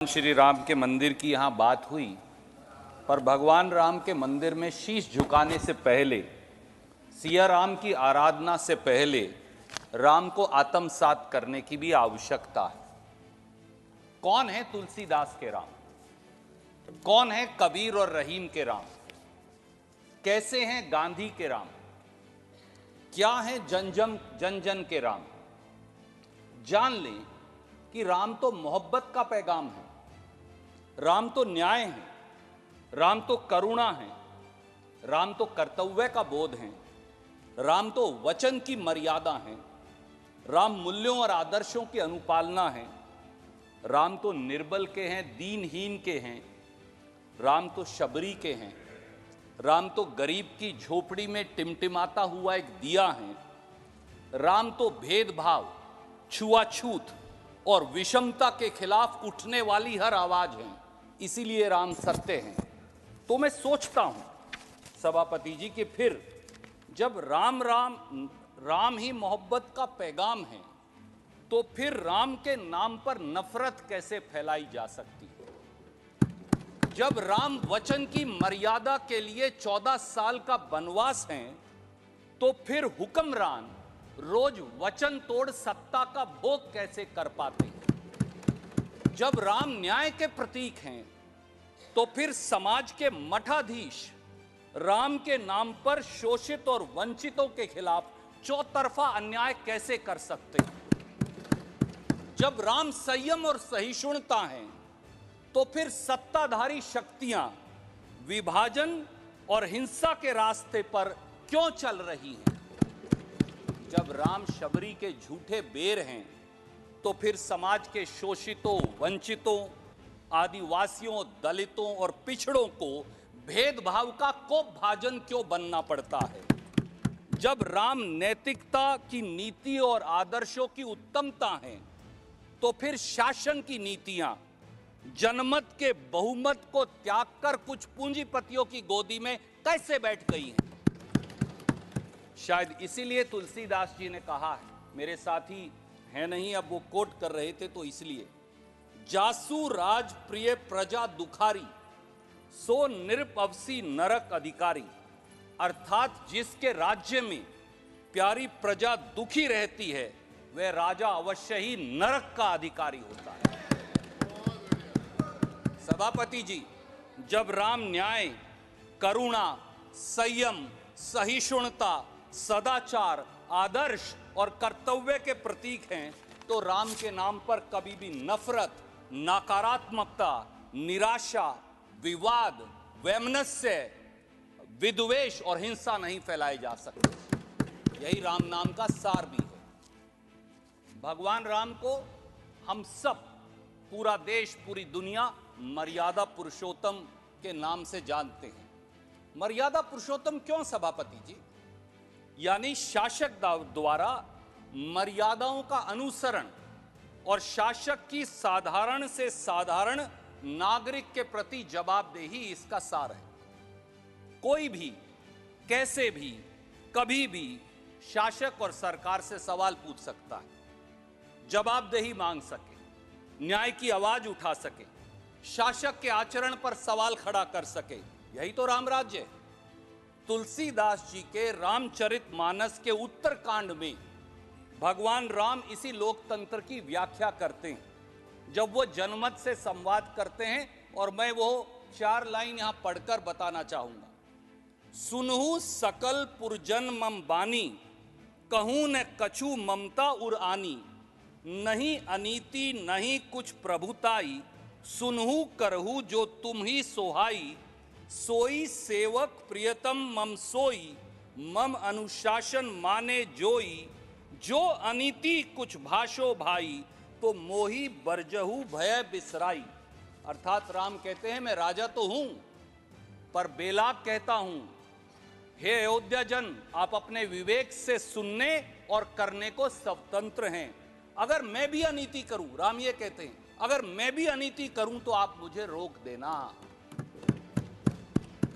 श्री राम के मंदिर की यहाँ बात हुई, पर भगवान राम के मंदिर में शीश झुकाने से पहले, सिया राम की आराधना से पहले राम को आत्मसात करने की भी आवश्यकता है। कौन है तुलसीदास के राम? कौन है कबीर और रहीम के राम? कैसे हैं गांधी के राम? क्या है जन जन के राम? जान लें कि राम तो मोहब्बत का पैगाम है, राम तो न्याय है, राम तो करुणा है, राम तो कर्तव्य का बोध है, राम तो वचन की मर्यादा है, राम मूल्यों और आदर्शों की अनुपालना है, राम तो निर्बल के हैं, दीनहीन के हैं, राम तो शबरी के हैं, राम तो गरीब की झोपड़ी में टिमटिमाता हुआ एक दिया है, राम तो भेदभाव, छुआछूत और विषमता के खिलाफ उठने वाली हर आवाज है। इसीलिए राम सत्य हैं। तो मैं सोचता हूं सभापति जी कि फिर जब राम ही मोहब्बत का पैगाम है, तो फिर राम के नाम पर नफरत कैसे फैलाई जा सकती है? जब राम वचन की मर्यादा के लिए 14 साल का वनवास है, तो फिर हुक्मरान रोज वचन तोड़ सत्ता का भोग कैसे कर पाते हैं? जब राम न्याय के प्रतीक हैं, तो फिर समाज के मठाधीश राम के नाम पर शोषित और वंचितों के खिलाफ चौतरफा अन्याय कैसे कर सकते हैं? जब राम संयम और सहिष्णुता हैं, तो फिर सत्ताधारी शक्तियां विभाजन और हिंसा के रास्ते पर क्यों चल रही हैं? जब राम शबरी के झूठे बेर हैं, तो फिर समाज के शोषितों, वंचितों, आदिवासियों, दलितों और पिछड़ों को भेदभाव का कोप भाजन क्यों बनना पड़ता है? जब राम नैतिकता की नीति और आदर्शों की उत्तमता है, तो फिर शासन की नीतियां जनमत के बहुमत को त्याग कर कुछ पूंजीपतियों की गोदी में कैसे बैठ गई हैं? शायद इसीलिए तुलसीदास जी ने कहा है, मेरे साथी है नहीं, अब वो कोट कर रहे थे तो इसलिए, जासु राज प्रिय प्रजा दुखारी, सो निरपवसी नरक अधिकारी। अर्थात जिसके राज्य में प्यारी प्रजा दुखी रहती है, वह राजा अवश्य ही नरक का अधिकारी होता है। सभापति जी, जब राम न्याय, करुणा, संयम, सहिष्णुता, सदाचार, आदर्श और कर्तव्य के प्रतीक हैं, तो राम के नाम पर कभी भी नफरत, नकारात्मकता, निराशा, विवाद, वैमनस्य, विद्वेष और हिंसा नहीं फैलाए जा सकते। यही राम नाम का सार भी है। भगवान राम को हम सब, पूरा देश, पूरी दुनिया मर्यादा पुरुषोत्तम के नाम से जानते हैं। मर्यादा पुरुषोत्तम क्यों सभापति जी? यानी शासक द्वारा मर्यादाओं का अनुसरण और शासक की साधारण से साधारण नागरिक के प्रति जवाबदेही इसका सार है। कोई भी, कैसे भी, कभी भी शासक और सरकार से सवाल पूछ सकता है, जवाबदेही मांग सके, न्याय की आवाज उठा सके, शासक के आचरण पर सवाल खड़ा कर सके। यही तो राम राज्य है। तुलसीदास जी के रामचरितमानस के उत्तरकांड में भगवान राम इसी लोकतंत्र की व्याख्या करते हैं, जब वो जनमत से संवाद करते हैं, और मैं वो 4 लाइन यहां पढ़कर बताना चाहूंगा। सुनहु सकल पुरजन मम बानी, कहूं न कछु ममता उर आनी, नहीं अनीति नहीं कुछ प्रभुताई, सुनहु करहु जो तुम ही सोहाई, सोई सेवक प्रियतम मम सोई, मम अनुशासन माने जोई, जो अनीति कुछ भाषो भाई, तो मोही बरजहु भय बिसराई। अर्थात राम कहते हैं, मैं राजा तो हूं, पर बेलाग कहता हूं, हे अयोध्या जन, आप अपने विवेक से सुनने और करने को स्वतंत्र हैं। अगर मैं भी अनीति करूं, राम ये कहते हैं, अगर मैं भी अनीति करूं तो आप मुझे रोक देना।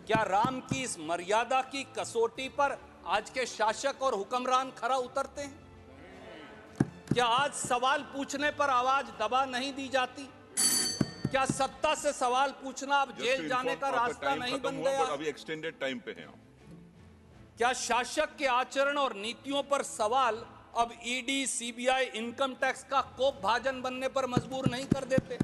क्या राम की इस मर्यादा की कसौटी पर आज के शासक और हुक्मरान खरा उतरते हैं? क्या आज सवाल पूछने पर आवाज दबा नहीं दी जाती? क्या सत्ता से सवाल पूछना अब जेल जाने का रास्ता नहीं बन गया? अभी एक्सटेंडेड टाइम पे हैं आप। क्या शासक के आचरण और नीतियों पर सवाल अब ईडी, सीबीआई, इनकम टैक्स का कोप भाजन बनने पर मजबूर नहीं कर देते?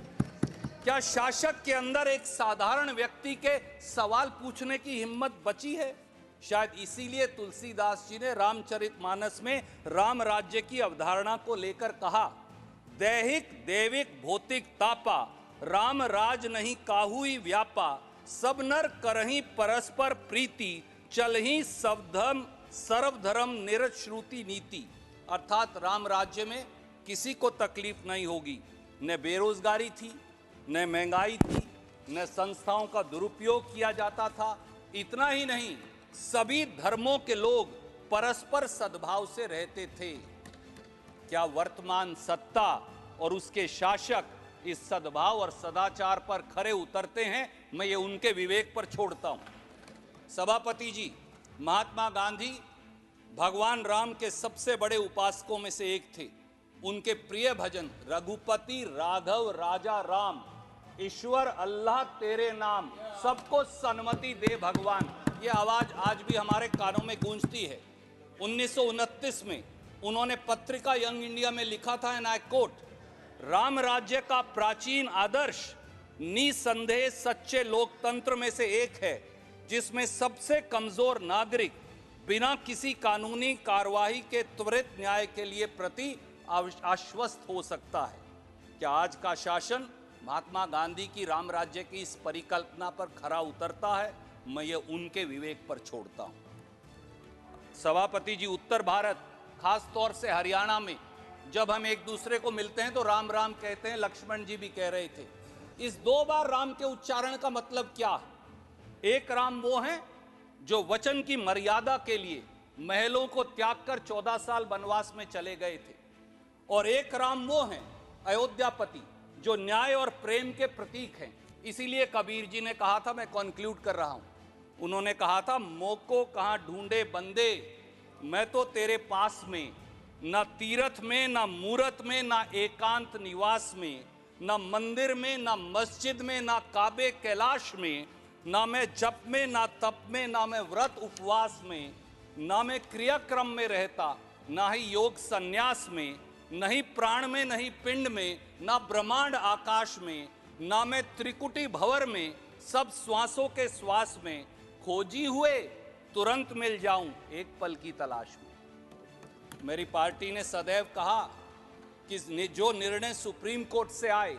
क्या शासक के अंदर एक साधारण व्यक्ति के सवाल पूछने की हिम्मत बची है? शायद इसीलिए तुलसीदास जी ने रामचरितमानस में राम राज्य की अवधारणा को लेकर कहा, दैहिक देविक भौतिक तापा, राम राज नहीं काहुई व्यापा, सब नर करही परस्पर प्रीति, चलही सब सर्वधर्म निरश्रुति नीति। अर्थात राम राज्य में किसी को तकलीफ नहीं होगी, न बेरोजगारी थी, न महंगाई थी, न संस्थाओं का दुरुपयोग किया जाता था। इतना ही नहीं, सभी धर्मों के लोग परस्पर सद्भाव से रहते थे। क्या वर्तमान सत्ता और उसके शासक इस सद्भाव और सदाचार पर खरे उतरते हैं? मैं ये उनके विवेक पर छोड़ता हूं। सभापति जी, महात्मा गांधी भगवान राम के सबसे बड़े उपासकों में से एक थे। उनके प्रिय भजन रघुपति राघव राजा राम, ईश्वर अल्लाह तेरे नाम, सबको सन्मति दे भगवान, ये आवाज आज भी हमारे कानों में गूंजती है। 1929 में उन्होंने पत्रिका यंग इंडिया में लिखा था, एंड आई कोट, राम राज्य का प्राचीन आदर्श निसंदेह सच्चे लोकतंत्र में से एक है, जिसमें सबसे कमजोर नागरिक बिना किसी कानूनी कार्यवाही के त्वरित न्याय के लिए प्रति आश्वस्त हो सकता है। क्या आज का शासन महात्मा गांधी की राम राज्य की इस परिकल्पना पर खरा उतरता है? मैं ये उनके विवेक पर छोड़ता हूं। सभापति जी, उत्तर भारत, खास तौर से हरियाणा में जब हम एक दूसरे को मिलते हैं तो राम राम कहते हैं। लक्ष्मण जी भी कह रहे थे। इस 2 बार राम के उच्चारण का मतलब क्या है? एक राम वो हैं जो वचन की मर्यादा के लिए महलों को त्याग कर 14 साल वनवास में चले गए थे, और एक राम वो हैं अयोध्यापति जो न्याय और प्रेम के प्रतीक हैं। इसीलिए कबीर जी ने कहा था, मैं कॉन्क्लूड कर रहा हूं, उन्होंने कहा था, मोको कहां ढूंढे बंदे, मैं तो तेरे पास में, ना तीर्थ में, ना मूरत में, ना एकांत निवास में, ना मंदिर में, ना मस्जिद में, ना काबे कैलाश में, ना मैं जप में, ना तप में, ना मैं व्रत उपवास में, ना मैं क्रियाक्रम में रहता, ना ही योग संन्यास में, नहीं प्राण में, नहीं पिंड में, ना ब्रह्मांड आकाश में, ना मैं त्रिकुटी भंवर में, सब श्वासों के श्वास में, खोजी हुए तुरंत मिल जाऊं एक पल की तलाश में। मेरी पार्टी ने सदैव कहा कि जो निर्णय सुप्रीम कोर्ट से आए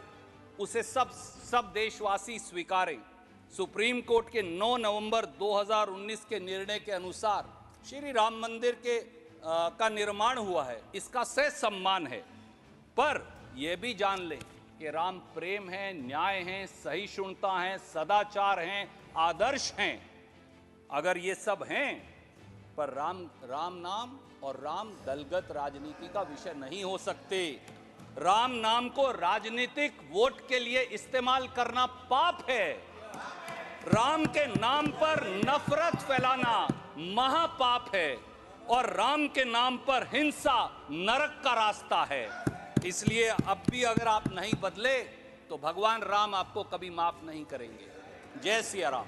उसे सब देशवासी स्वीकारें। सुप्रीम कोर्ट के 9 नवंबर 2019 के निर्णय के अनुसार श्री राम मंदिर का निर्माण हुआ है, इसका सह सम्मान है। पर यह भी जान लें कि राम प्रेम है, न्याय है, सहिष्णुता है, सदाचार हैं, आदर्श हैं। अगर ये सब हैं, पर राम नाम और राम दलगत राजनीति का विषय नहीं हो सकते। राम नाम को राजनीतिक वोट के लिए इस्तेमाल करना पाप है। राम के नाम पर नफरत फैलाना महापाप है, और राम के नाम पर हिंसा नरक का रास्ता है। इसलिए अब भी अगर आप नहीं बदले तो भगवान राम आपको कभी माफ नहीं करेंगे। जय सिया राम।